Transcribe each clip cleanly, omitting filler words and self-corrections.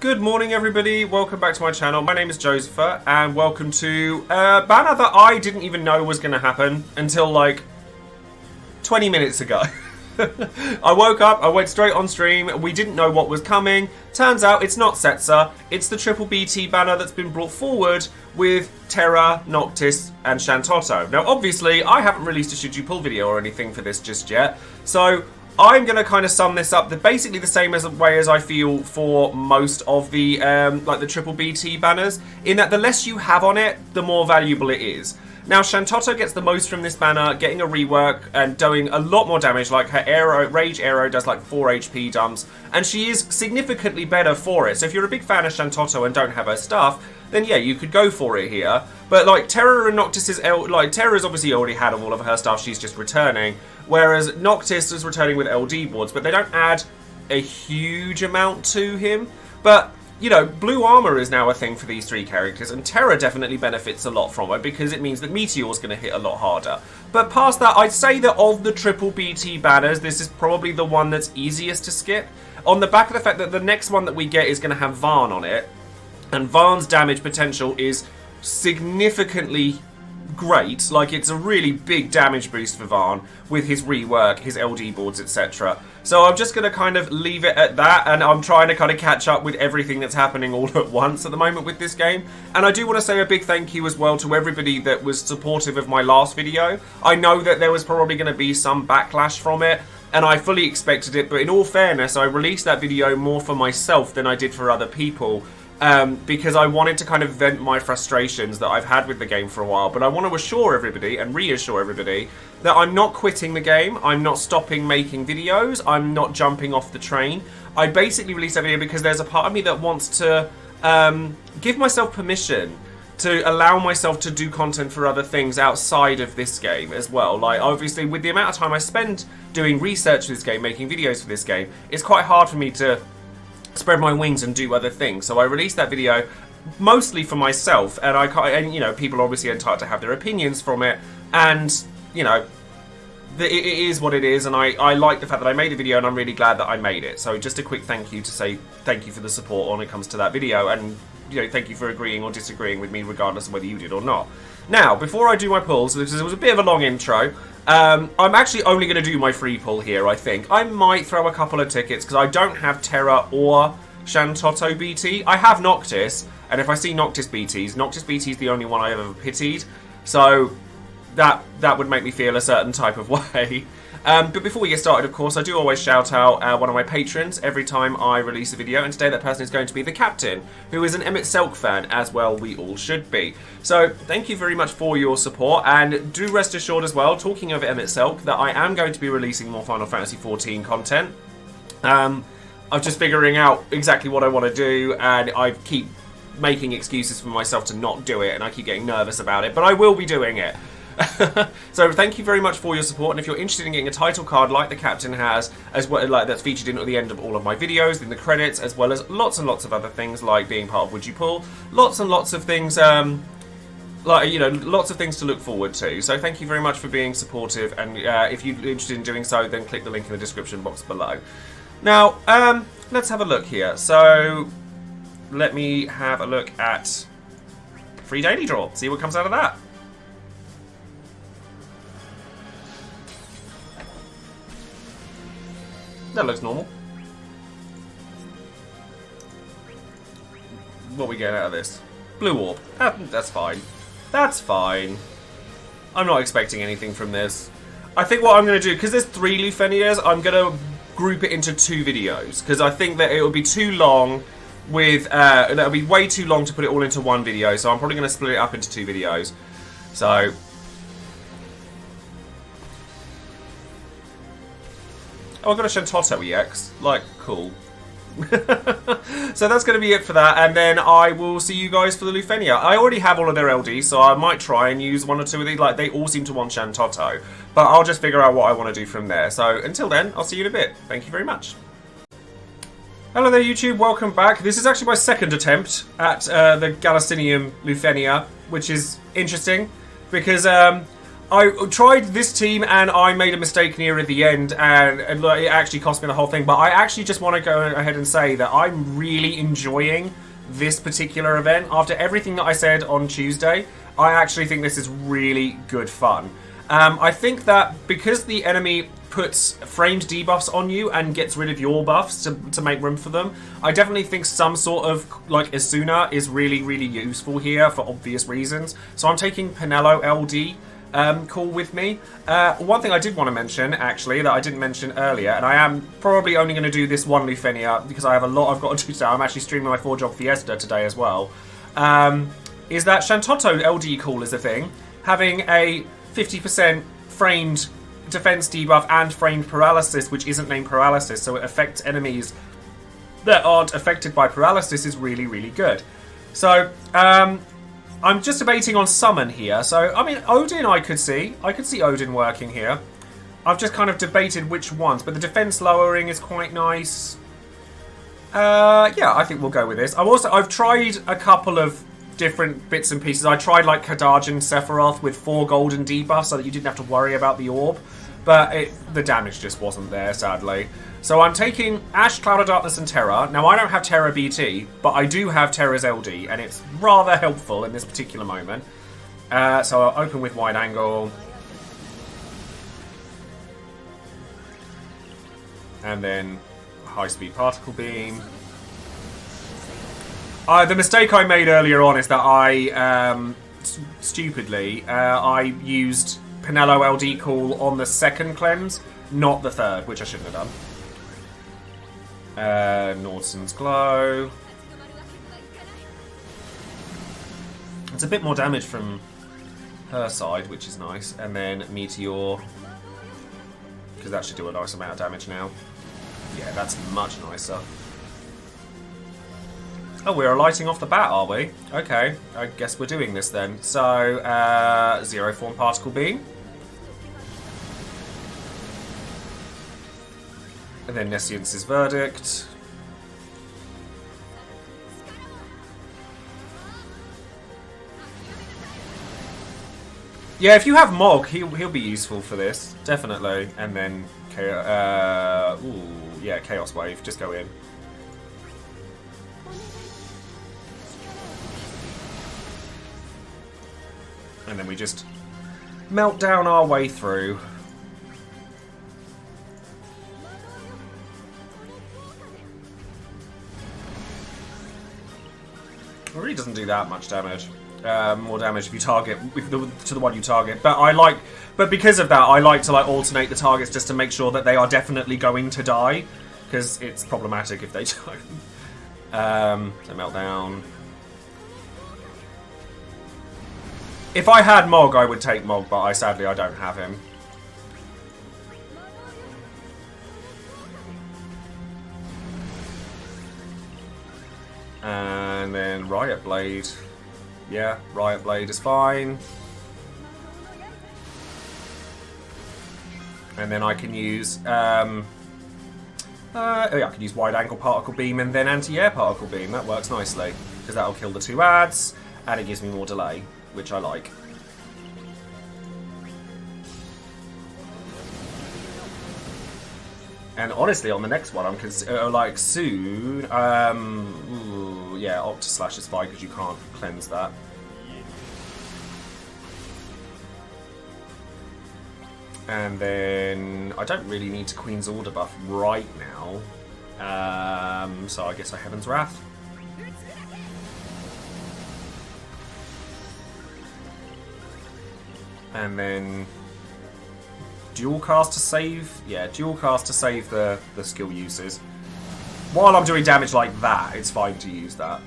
Good morning everybody, welcome back to my channel. My name is Joesephyr and welcome to a banner that I didn't even know was going to happen until like 20 minutes ago. I woke up, I went straight on stream, we didn't know what was coming. Turns out it's not Setzer, it's the Triple BT banner that's been brought forward with Terra, Noctis and Shantotto. Now obviously I haven't released a should you pull video or anything for this just yet, so I'm going to kind of sum this up basically the same way as I feel for most of the like the Triple BT banners, in that the less you have on it, the more valuable it is. Now Shantotto gets the most from this banner, getting a rework and doing a lot more damage, like her arrow, Rage Arrow does like 4 HP dumps, and she is significantly better for it. So if you're a big fan of Shantotto and don't have her stuff, then yeah, you could go for it here. But like Terra and Noctis Terra's obviously already had all of her stuff, she's just returning. Whereas Noctis is returning with LD boards, but they don't add a huge amount to him. But, you know, blue armor is now a thing for these three characters, and Terra definitely benefits a lot from it because it means that Meteor's going to hit a lot harder. But past that, I'd say that of the Triple BT banners, this is probably the one that's easiest to skip. On the back of the fact that the next one that we get is going to have Varn on it, and Varn's damage potential is significantly great. Like, it's a really big damage boost for Varn with his rework, his LD boards, etc. So I'm just going to kind of leave it at that, and I'm trying to kind of catch up with everything that's happening all at once at the moment with this game. And I do want to say a big thank you as well to everybody that was supportive of my last video. I know that there was probably going to be some backlash from it, and I fully expected it, but in all fairness, I released that video more for myself than I did for other people. Because I wanted to kind of vent my frustrations that I've had with the game for a while. But I want to assure everybody and reassure everybody that I'm not quitting the game. I'm not stopping making videos. I'm not jumping off the train. I basically released that video because there's a part of me that wants to give myself permission to allow myself to do content for other things outside of this game as well. Like, obviously, with the amount of time I spend doing research for this game, making videos for this game, it's quite hard for me to spread my wings and do other things. So I released that video mostly for myself, and you know, people are obviously entitled to have their opinions from it, and you know, it is what it is, and I like the fact that I made a video, and I'm really glad that I made it. So just a quick thank you to say thank you for the support when it comes to that video, and you know, thank you for agreeing or disagreeing with me regardless of whether you did or not. Now, before I do my pulls, this was a bit of a long intro. I'm actually only going to do my free pull here, I think. I might throw a couple of tickets, because I don't have Terra or Shantotto BT. I have Noctis, and if I see Noctis BTs, Noctis BT is the only one I've ever pitied, so that would make me feel a certain type of way. But before we get started, of course, I do always shout out one of my patrons every time I release a video, and today that person is going to be the Captain, who is an Emmett Selk fan, as well we all should be. So thank you very much for your support, and do rest assured as well, talking of Emmett Selk, that I am going to be releasing more Final Fantasy XIV content. I'm just figuring out exactly what I want to do, and I keep making excuses for myself to not do it, and I keep getting nervous about it, but I will be doing it. So thank you very much for your support, and if you're interested in getting a title card like the Captain has, as well, like that's featured in at the end of all of my videos, in the credits, as well as lots and lots of other things like being part of Would You Pull, lots and lots of things, like, you know, lots of things to look forward to. So thank you very much for being supportive, and if you're interested in doing so, then click the link in the description box below. Now, let's have a look here. So let me have a look at free daily draw, see what comes out of that. That looks normal. What are we getting out of this? Blue orb. That's fine. That's fine. I'm not expecting anything from this. I think what I'm going to do, because there's 3 Lufenias, I'm going to group it into 2 videos. Because I think that it would be too long with... that would be way too long to put it all into one video. So I'm probably going to split it up into 2 videos. So... oh, I got a Shantotto EX. Like, cool. So that's going to be it for that, and then I will see you guys for the Lufenia. I already have all of their LDs, so I might try and use 1 or 2 of these. Like, they all seem to want Shantotto, but I'll just figure out what I want to do from there. So until then, I'll see you in a bit. Thank you very much. Hello there, YouTube. Welcome back. This is actually my second attempt at the Galacinium Lufenia, which is interesting because I tried this team and I made a mistake near at the end, and it actually cost me the whole thing. But I actually just want to go ahead and say that I'm really enjoying this particular event. After everything that I said on Tuesday, I actually think this is really good fun. I think that because the enemy puts framed debuffs on you and gets rid of your buffs to make room for them, I definitely think some sort of like Asuna is really, really useful here for obvious reasons. So I'm taking Pinello LD call with me. One thing I did want to mention, actually, that I didn't mention earlier, and I am probably only going to do this one Lufenia because I have a lot I've got to do today. I'm actually streaming my 4-job Fiesta today as well. Is that Shantotto LD call is a thing. Having a 50% framed defense debuff and framed paralysis, which isn't named paralysis, so it affects enemies that aren't affected by paralysis, is really, really good. So, I'm just debating on summon here. So, I mean, Odin I could see Odin working here. I've just kind of debated which ones, but the defense lowering is quite nice. Yeah, I think we'll go with this. I've tried a couple of different bits and pieces. I tried like Kadarjan Sephiroth with 4 golden debuffs so that you didn't have to worry about the orb, but the damage just wasn't there, sadly. So I'm taking Ash, Cloud of Darkness, and Terra. Now, I don't have Terra BT, but I do have Terra's LD, and it's rather helpful in this particular moment. So I'll open with Wide Angle. And then High Speed Particle Beam. The mistake I made earlier on is that I, stupidly, I used Pinello LD Call on the second cleanse, not the third, which I shouldn't have done. Nordson's Glow. It's a bit more damage from her side, which is nice. And then Meteor, because that should do a nice amount of damage now. Yeah, that's much nicer. Oh, we're lighting off the bat, are we? Okay, I guess we're doing this then. So, Zero Form Particle Beam. And then Nescience's Verdict. Yeah, if you have Mog, he'll be useful for this, definitely. And then, Chaos Wave, just go in. And then we just melt down our way through. It really doesn't do that much damage. More damage if you target to the one you target. But because of that, I like to alternate the targets just to make sure that they are definitely going to die, because it's problematic if they don't. So melt down. If I had Mog, I would take Mog, but sadly I don't have him. And then Riot Blade. Yeah, Riot Blade is fine. And then I can use I can use Wide Angle Particle Beam and then Anti-Air Particle Beam. That works nicely, because that'll kill the 2 ads, and it gives me more delay, which I like. And honestly, on the next one, I'm soon. Yeah, Octaslash is fine because you can't cleanse that. And then I don't really need to Queen's Order buff right now. So I guess I Heaven's Wrath. And then dual cast to save. Yeah, dual cast to save the skill uses. While I'm doing damage like that, it's fine to use that.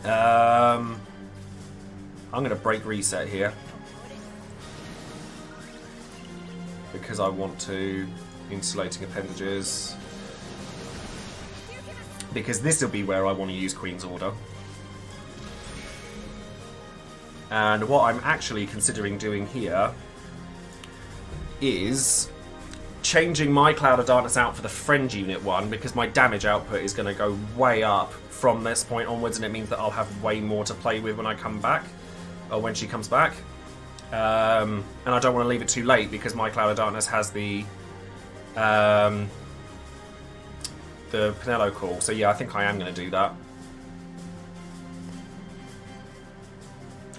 I'm going to break reset here, because I want to insulating appendages, because this will be where I want to use Queen's Order. And what I'm actually considering doing here is changing my Cloud of Darkness out for the Friend Unit one, because my damage output is going to go way up from this point onwards, and it means that I'll have way more to play with when I come back, or when she comes back. And I don't want to leave it too late because my Cloud of Darkness has the Pinello call. So yeah, I think I am going to do that.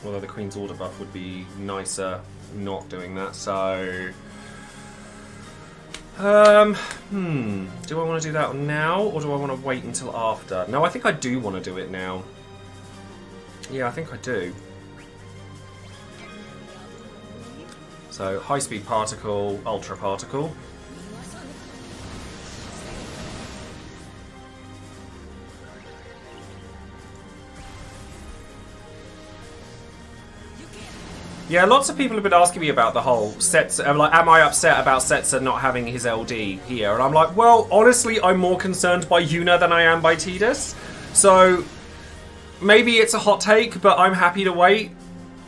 Although the Queen's Order buff would be nicer not doing that. So, do I want to do that now or do I want to wait until after? No, I think I do want to do it now. Yeah, I think I do. So, high speed particle, ultra particle. Yeah, lots of people have been asking me about the whole Setzer, like, am I upset about Setzer not having his LD here? And I'm like, well, honestly, I'm more concerned by Yuna than I am by Tidus. So, maybe it's a hot take, but I'm happy to wait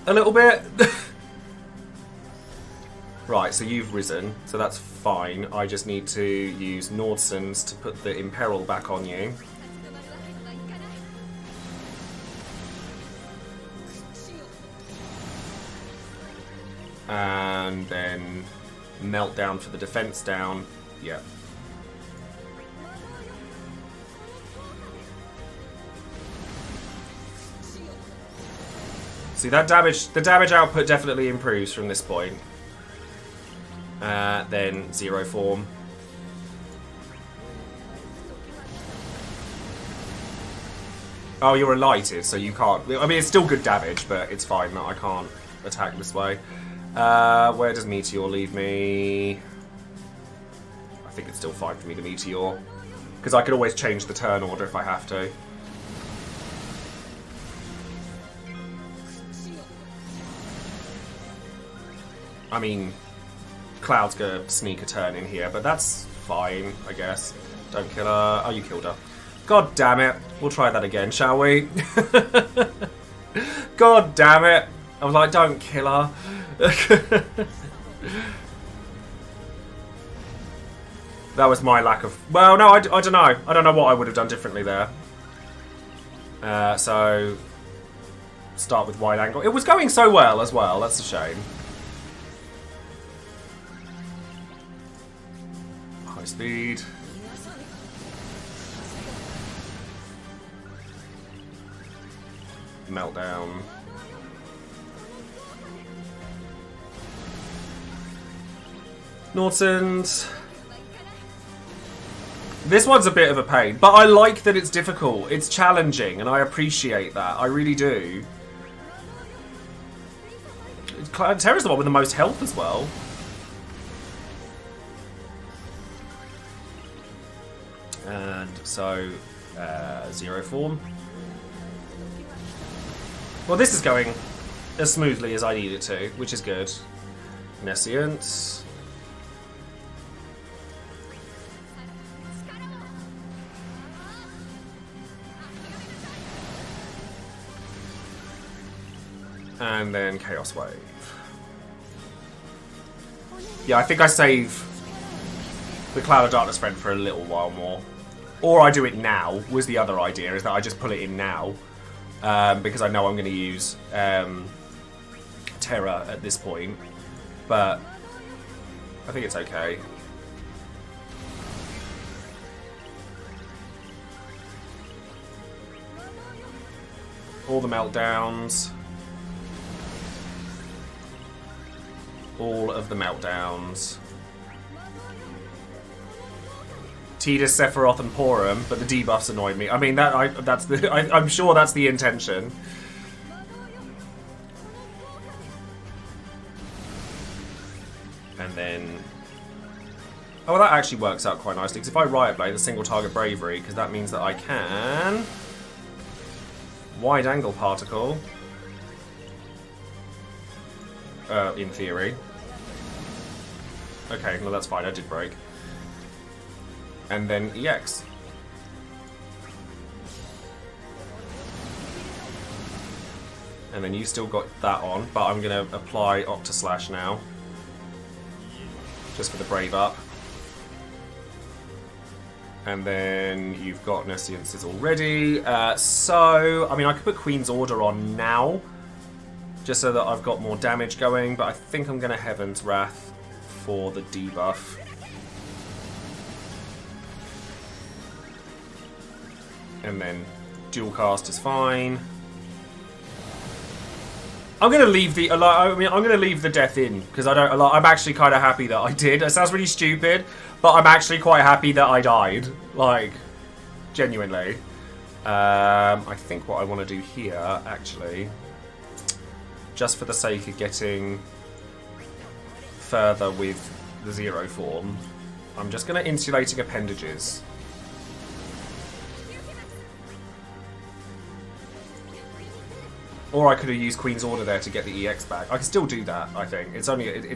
a little bit. Right, so you've risen, so that's fine. I just need to use Nordson's to put the Imperil back on you. And then Meltdown for the defense down. Yeah. See, that damage, the damage output definitely improves from this point. Then Zero Form. Oh, you're alighted, so you can't... I mean, it's still good damage, but it's fine that I can't attack this way. Where does Meteor leave me? I think it's still fine for me to Meteor. Because I could always change the turn order if I have to. I mean, Cloud's gonna sneak a turn in here, but that's fine, I guess. Don't kill her. Oh, you killed her. God damn it. We'll try that again, shall we? God damn it. I was like, don't kill her. That was my lack of... Well, no, I don't know. I don't know what I would have done differently there. So, start with wide angle. It was going so well as well. That's a shame. High speed. Meltdown. Norton's. This one's a bit of a pain, but I like that it's difficult. It's challenging, and I appreciate that. I really do. Terra's the one with the most health as well. And so, Zero Form. Well, this is going as smoothly as I need it to, which is good. Nescient. And then Chaos Wave. Yeah, I think I save the Cloud of Darkness friend for a little while more. Or I do it now, was the other idea, is that I just pull it in now. Because I know I'm going to use Terra at this point. But I think it's okay. All the meltdowns. All of the meltdowns. Tidus, Sephiroth, and Porum, but the debuffs annoy me. I mean, I'm sure that's the intention. And then... Oh, well, that actually works out quite nicely, because if I Riot Blade, a single target bravery, because that means that I can... Wide angle particle. In theory. Okay, well that's fine, I did break. And then EX. And then you still got that on, but I'm going to apply Octaslash now. Just for the Brave Up. And then you've got Nesciences already. So, I mean, I could put Queen's Order on now. just so that I've got more damage going, but I think I'm going to Heaven's Wrath for the debuff. And then dual cast is fine. I'm going to leave the I'm going to leave the death in because I don't. I'm actually kind of happy that I did. It sounds really stupid, but I'm actually quite happy that I died. Like, genuinely. I think what I want to do here, actually, just for the sake of getting further with the zero form, I'm just going to insulating appendages. Or I could have used Queen's Order there to get the EX back. I can still do that, I think. It's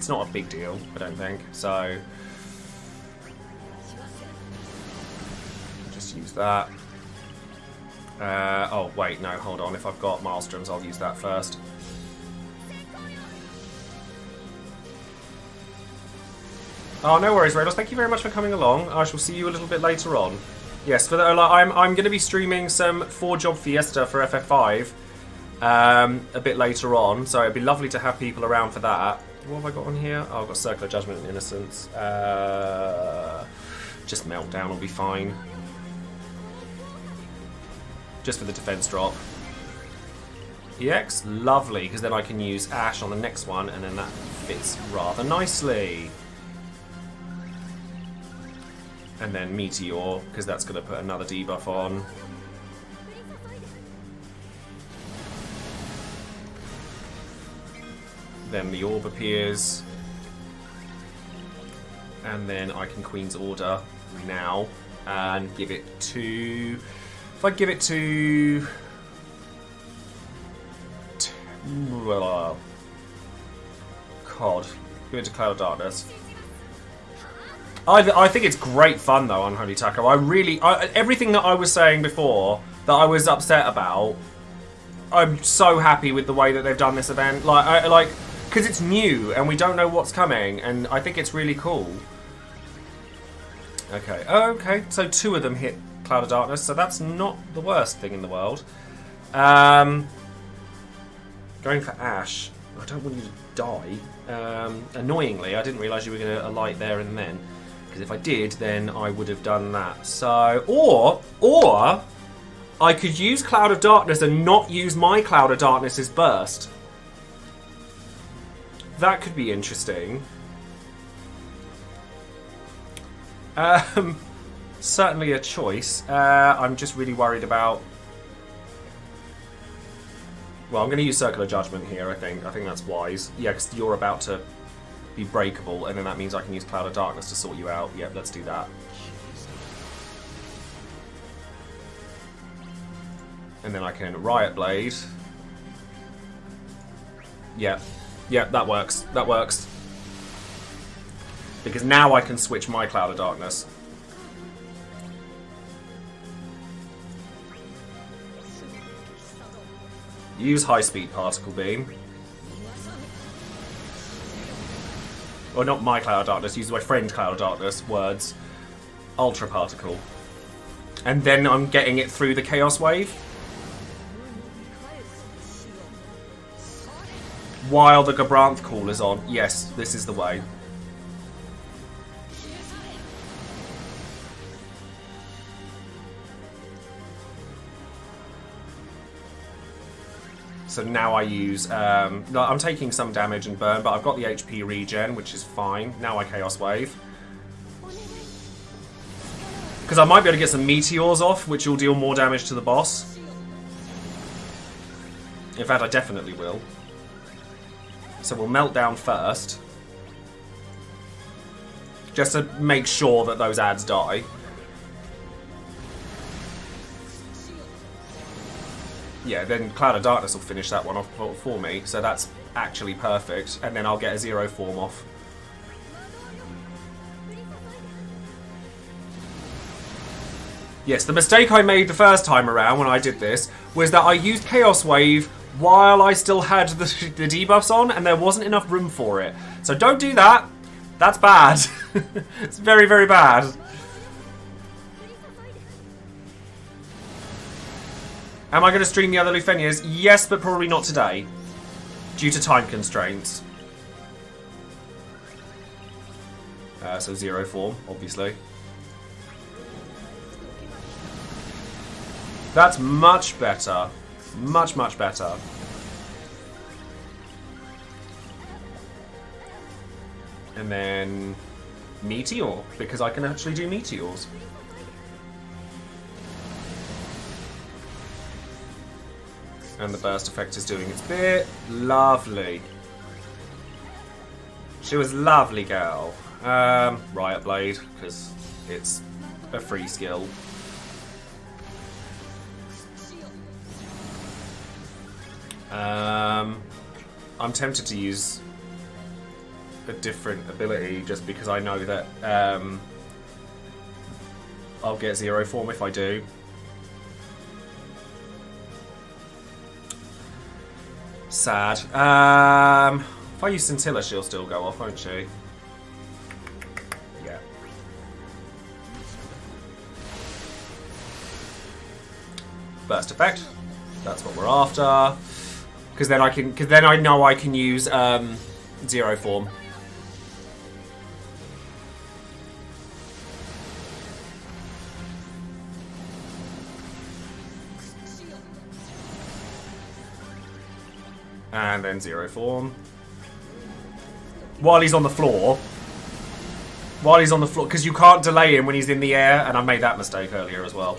not a big deal, I don't think. So just use that. Oh wait, no, hold on. If I've got Maelstroms, I'll use that first. Oh, no worries, Rados. Thank you very much for coming along. I shall see you a little bit later on. Yes, for the, I'm going to be streaming some 4-job Fiesta for FF5 a bit later on, so it'd be lovely to have people around for that. What have I got on here? Oh, I've got Circular Judgment and Innocence. Just Meltdown will be fine. Just for the defense drop. EX, lovely, because then I can use Ash on the next one, and then that fits rather nicely. And then Meteor, because that's going to put another debuff on. Then the Orb appears. And then I can Queen's Order now and give it to... If I give it to... COD. Give it to Cloud of Darkness. I think it's great fun though, Unholy Taco. Everything that I was saying before that I was upset about, I'm so happy with the way that they've done this event. Because it's new and we don't know what's coming, and I think it's really cool. Okay, okay, so 2 of them hit Cloud of Darkness, so that's not the worst thing in the world. Going for Ash. I don't want you to die. Annoyingly, I didn't realise you were going to alight there and then. Because if I did, then I would have done that. So, or I could use Cloud of Darkness and not use my Cloud of Darkness's burst. That could be interesting. Certainly a choice. I'm just really worried about... Well, I'm going to use Circular Judgment here, I think. I think that's wise. Yeah, because you're about to be breakable, and then that means I can use Cloud of Darkness to sort you out. Yep, let's do that. And then I can Riot Blade. Yep. Yep, that works. That works. Because now I can switch my Cloud of Darkness. Use high-speed particle beam. Or not my Cloud of Darkness, use my friend Cloud of Darkness. Words. Ultra particle. And then I'm getting it through the Chaos Wave. While the Gabranth call is on. Yes, this is the way. So now I use... I'm taking some damage and burn, but I've got the HP regen, which is fine. Now I Chaos Wave. Because I might be able to get some Meteors off, which will deal more damage to the boss. In fact, I definitely will. So we'll melt down first. Just to make sure that those ads die. Yeah, then Cloud of Darkness will finish that one off for me, so that's actually perfect. And then I'll get a zero form off. Yes, the mistake I made the first time around when I did this was that I used Chaos Wave while I still had the debuffs on, and there wasn't enough room for it. So don't do that. That's bad. It's very, very bad. Am I going to stream the other Lufenias? Yes, but probably not today. due to time constraints. So zero form, obviously. That's much better. Much, much better. And then Meteor, because I can actually do meteors. And the burst effect is doing its bit. Lovely. She was lovely, girl. Riot Blade, because it's a free skill. I'm tempted to use a different ability just because I know that I'll get zero form if I do. Sad. If I use Scintilla, she'll still go off, won't she? Yeah. Burst effect. That's what we're after. Because then I know I can use zero form. And then zero form. While he's on the floor. While he's on the floor. Because you can't delay him when he's in the air. And I made that mistake earlier as well.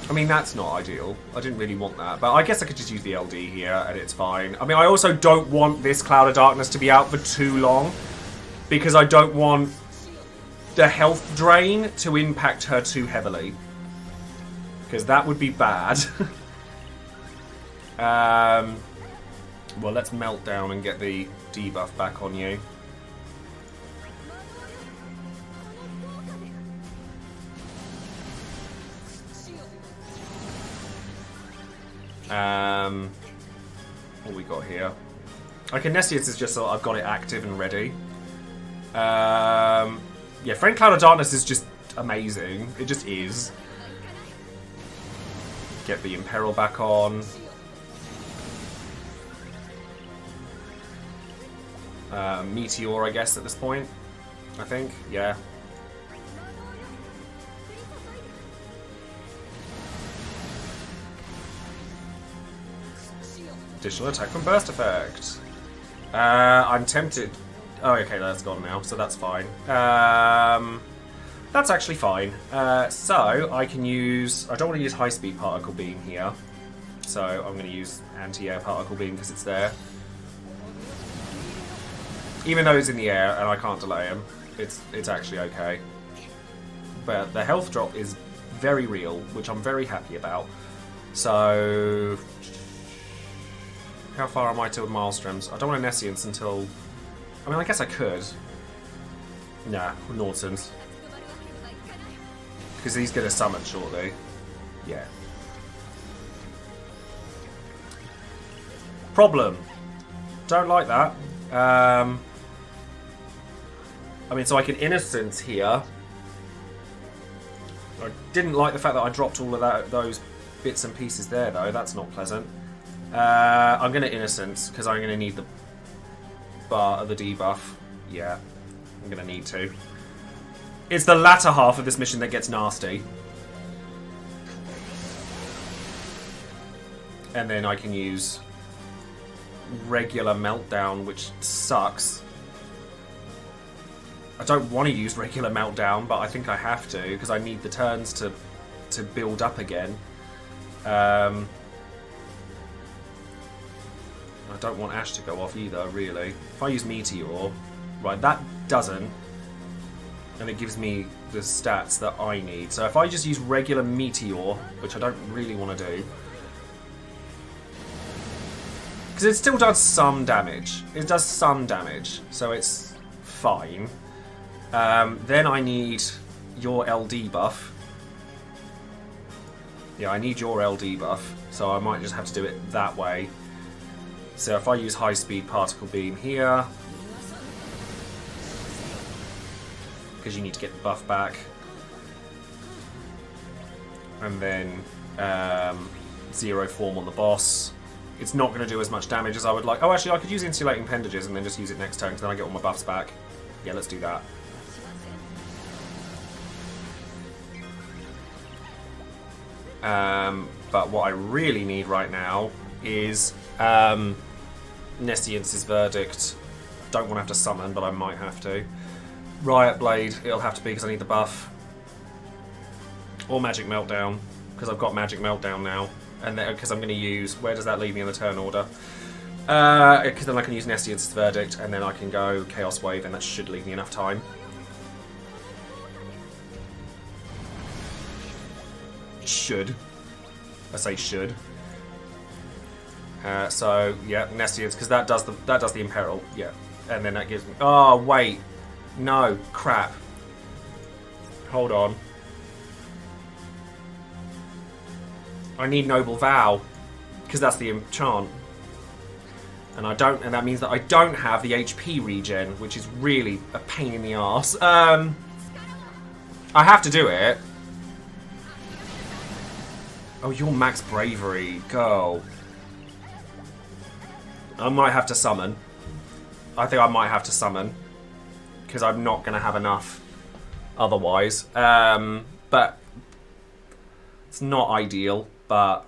I mean, that's not ideal. I didn't really want that. But I guess I could just use the LD here and it's fine. I mean, I also don't want this Cloud of Darkness to be out for too long. Because I don't want the health drain to impact her too heavily. Because that would be bad. Well, let's melt down and get the debuff back on you. What we got here? Okay, Nessius is just so I've got it active and ready. Yeah, Friend Cloud of Darkness is just amazing. It just is. Get the Imperil back on. Meteor, I guess, at this point. I think, yeah. Additional attack from burst effect. I'm tempted. Oh, okay, that's gone now, so that's fine. That's actually fine. So I can use. I don't want to use high speed particle beam here, so I'm going to use anti-air particle beam because it's there. Even though it's in the air and I can't delay him, it's actually okay. But the health drop is very real, which I'm very happy about. So. How far am I to Maelstroms? I don't want a Nessience until... I mean, I guess I could. Nah, Norton's. Because he's going to summon shortly. Yeah. Problem. Don't like that. I mean, so I can Innocence here. I didn't like the fact that I dropped all of those bits and pieces there, though. That's not pleasant. I'm going to Innocence, because I'm going to need the debuff. Yeah, I'm going to need to. It's the latter half of this mission that gets nasty. And then I can use regular Meltdown, which sucks. I don't want to use regular Meltdown, but I think I have to, because I need the turns to build up again. I don't want Ash to go off either, really. If I use Meteor, right, that doesn't. And it gives me the stats that I need. So if I just use regular Meteor, which I don't really want to do. Because it still does some damage. It does some damage, so it's fine. Then I need your LD buff. Yeah, I need your LD buff, so I might just have to do it that way. So if I use high speed particle beam here, because you need to get the buff back, And then zero form on the boss. It's not going to do as much damage as I would like. Oh, actually, I could use insulating appendages and then just use it next turn, because then I get all my buffs back. Yeah, let's do that. But what I really need right now is Nescience's Verdict. Don't want to have to summon, but I might have to. Riot Blade, it'll have to be because I need the buff. Or Magic Meltdown, because I've got Magic Meltdown now. And because I'm going to use... Where does that leave me in the turn order? Because then I can use Nescience's Verdict, and then I can go Chaos Wave, and that should leave me enough time. Should. I say should. So yeah, Nescience, because that does the Imperil, yeah, and then that gives me. Oh wait, no, crap. Hold on. I need Noble Vow, because that's the enchant, and that means that I don't have the HP regen, which is really a pain in the arse. I have to do it. Oh, you're max bravery, go. I might have to summon. I think I might have to summon, because I'm not going to have enough otherwise. But it's not ideal, but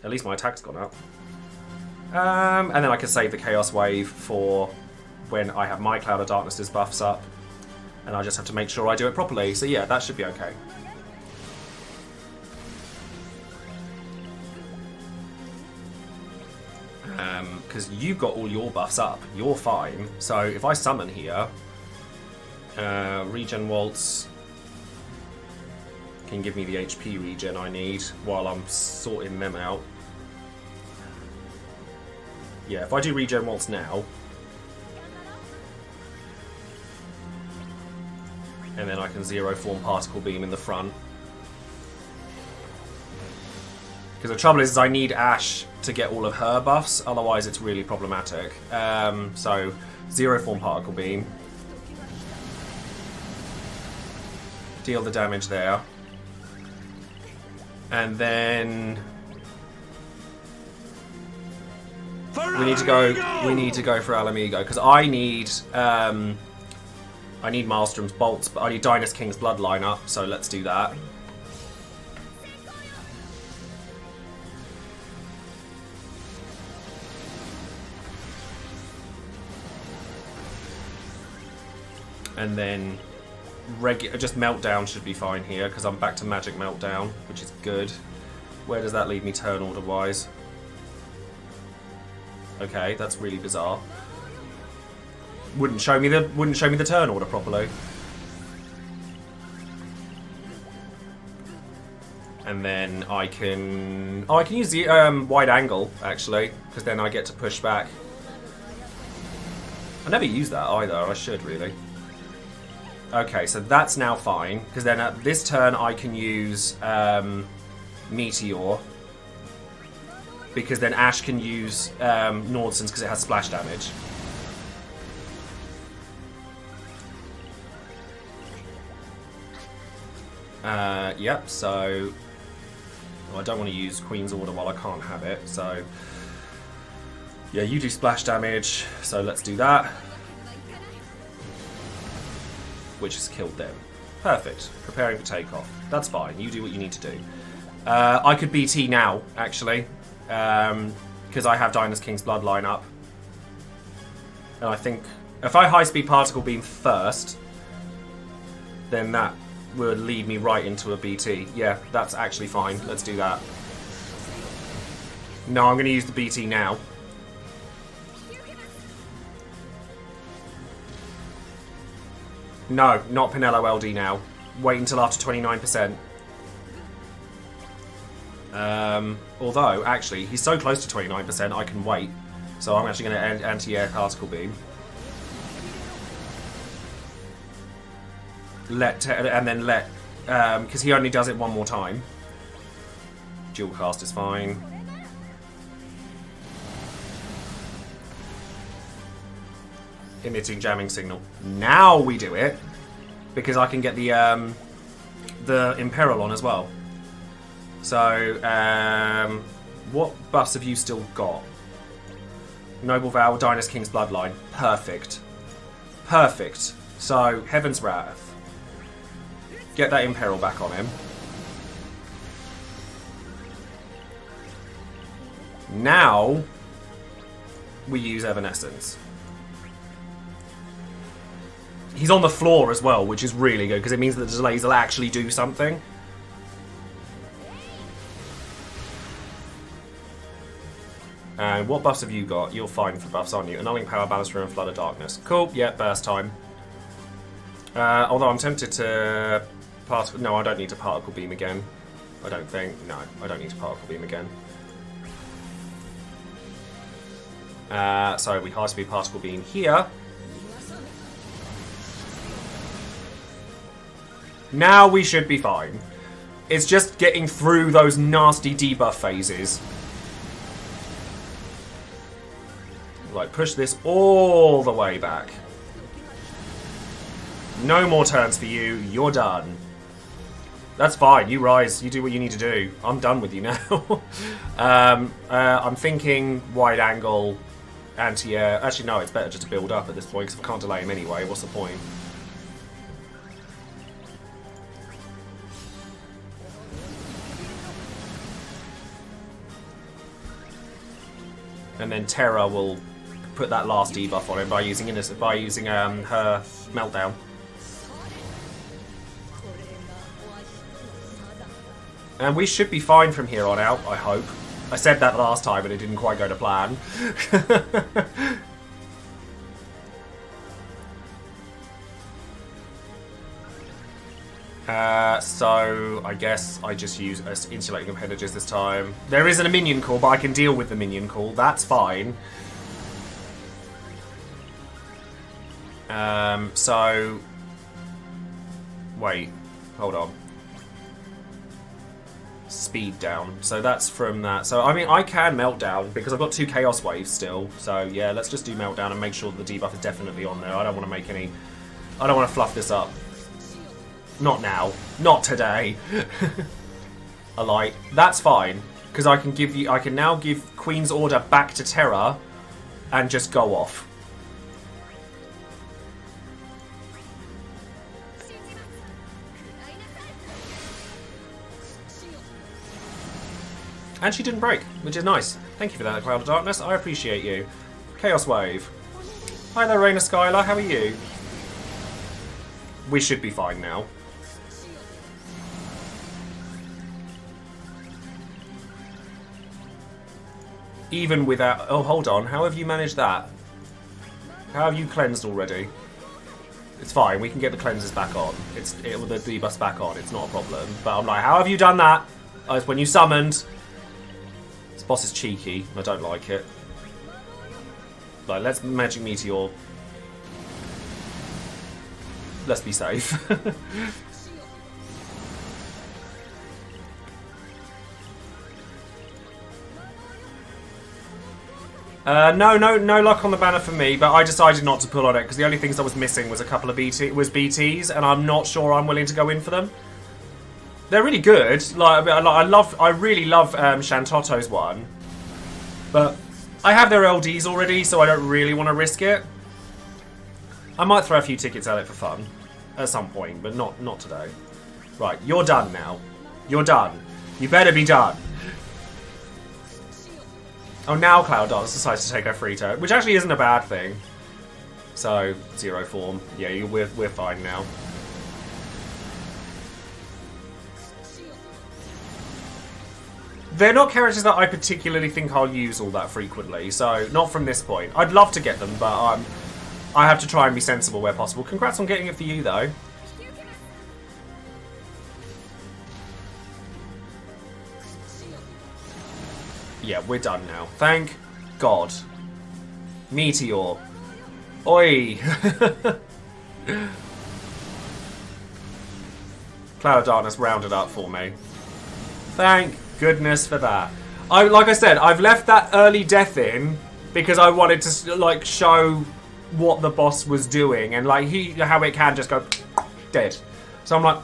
at least my attack's gone up. And then I can save the Chaos Wave for when I have my Cloud of Darkness's buffs up, and I just have to make sure I do it properly. So yeah, that should be okay. Because you've got all your buffs up, you're fine. So if I summon here, Regen Waltz can give me the HP regen I need while I'm sorting them out. Yeah, if I do Regen Waltz now, and then I can zero form Particle Beam in the front. Because the trouble is I need Ash to get all of her buffs, otherwise it's really problematic. So, zero form Particle Beam. Deal the damage there. And then... we need to go for Alamigo, because I need Maelstrom's Bolts, but I need Dynast King's Bloodline up, so let's do that. And then just Meltdown should be fine here, because I'm back to Magic Meltdown, which is good. Where does that leave me turn order wise? Okay, that's really bizarre. Wouldn't show me the turn order properly. And then I can use the wide angle actually, because then I get to push back. I never use that either. I should really. Okay, so that's now fine, because then at this turn I can use Meteor, because then Ash can use Nordson's because it has splash damage. Yep, so I don't want to use Queen's Order while I can't have it, so yeah, you do splash damage, so let's do that. Which has killed them. Perfect. Preparing for takeoff. That's fine. You do what you need to do. I could BT now, actually, because I have Dynast King's Bloodline up. And I think if I high-speed Particle Beam first, then that would lead me right into a BT. Yeah, that's actually fine. Let's do that. No, I'm going to use the BT now. No, not Pinello LD now. Wait until after 29%. Although, actually, he's so close to 29%, I can wait. So I'm actually going to end anti-air Particle Beam. Because he only does it one more time. Dual cast is fine. Emitting jamming signal. Now we do it, because I can get the Imperil on as well. So, what buffs have you still got? Noble Vow, Dynast King's Bloodline. Perfect. Perfect. So, Heaven's Wrath. Get that Imperil back on him. Now, we use Evanescence. He's on the floor as well, which is really good, because it means that the delays will actually do something. And what buffs have you got? You're fine for buffs, aren't you? Annulling Power, Baluster, and Flood of Darkness. Cool, yeah, burst time. Although I'm tempted to... No, I don't need to Particle Beam again. I don't think. No, I don't need to Particle Beam again. So we high speed Particle Beam here. Now we should be fine. It's just getting through those nasty debuff phases. Like, push this all the way back. No more turns for you. You're done. That's fine. You rise. You do what you need to do. I'm done with you now. I'm thinking wide angle, anti-air. Actually, no, it's better just to build up at this point, because if I can't delay him anyway, what's the point? And then Terra will put that last debuff on him by using her meltdown. And we should be fine from here on out, I hope. I said that last time and it didn't quite go to plan. So I guess I just use insulating appendages this time. There isn't a minion call, but I can deal with the minion call. That's fine. So wait, hold on. Speed down. So that's from that. So I mean, I can meltdown because I've got 2 chaos waves still. So yeah, let's just do meltdown and make sure that the debuff is definitely on there. I don't want to make any. I don't want to fluff this up. Not now. Not today. A light. That's fine because I can give you. I can now give Queen's Order back to Terra, and just go off. And she didn't break, which is nice. Thank you for that, Cloud of Darkness. I appreciate you. Chaos Wave. Hi there, Raina Skylar. How are you? We should be fine now. Even without... Oh, hold on. How have you managed that? How have you cleansed already? It's fine. We can get the cleanses back on. The debuffs back on. It's not a problem. But I'm like, how have you done that? Oh, it's when you summoned... This boss is cheeky. I don't like it. Like, let's Magic Meteor. Let's be safe. No luck on the banner for me, but I decided not to pull on it because the only things I was missing was a couple of BTs, and I'm not sure I'm willing to go in for them. They're really good. I really love Shantotto's one, but I have their LDs already, so I don't really want to risk it. I might throw a few tickets at it for fun at some point, but not today. Right, you're done now. You're done. You better be done. Oh, now Cloud Darkness decides to take her free turn, which actually isn't a bad thing. So, 0 form. Yeah, we're fine now. They're not characters that I particularly think I'll use all that frequently, so not from this point. I'd love to get them, but I have to try and be sensible where possible. Congrats on getting it for you, though. Yeah, we're done now. Thank God. Meteor. Oi! Cloud of Darkness rounded up for me. Thank goodness for that. Like I said, I've left that early death in because I wanted to like show what the boss was doing and like how it can just go dead. So I'm like,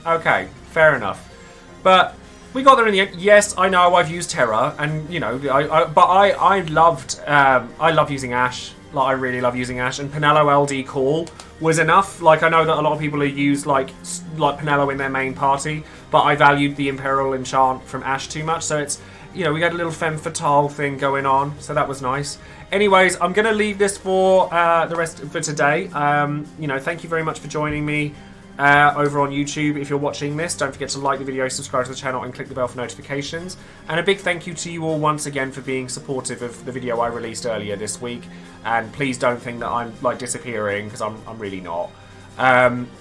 okay, fair enough. But We got there in the end. Yes, I know I've used Terra, and you know, I love using Ashe. Like I really love using Ashe, and Penelo LD Call was enough. Like I know that a lot of people who use like Penelo in their main party, but I valued the Imperial Enchant from Ashe too much, so it's, you know, we got a little femme fatale thing going on, so that was nice. Anyways, I'm gonna leave this for the rest for today. You know, thank you very much for joining me. Over on YouTube. If you're watching this, don't forget to like the video, subscribe to the channel, and click the bell for notifications. And a big thank you to you all once again for being supportive of the video I released earlier this week. And please don't think that I'm like disappearing, because I'm really not.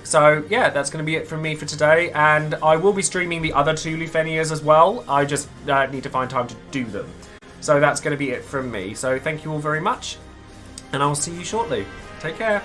So yeah, that's going to be it from me for today, and I will be streaming the other 2 Lufenias as well. I just need to find time to do them. So that's going to be it from me. So thank you all very much, and I'll see you shortly. Take care.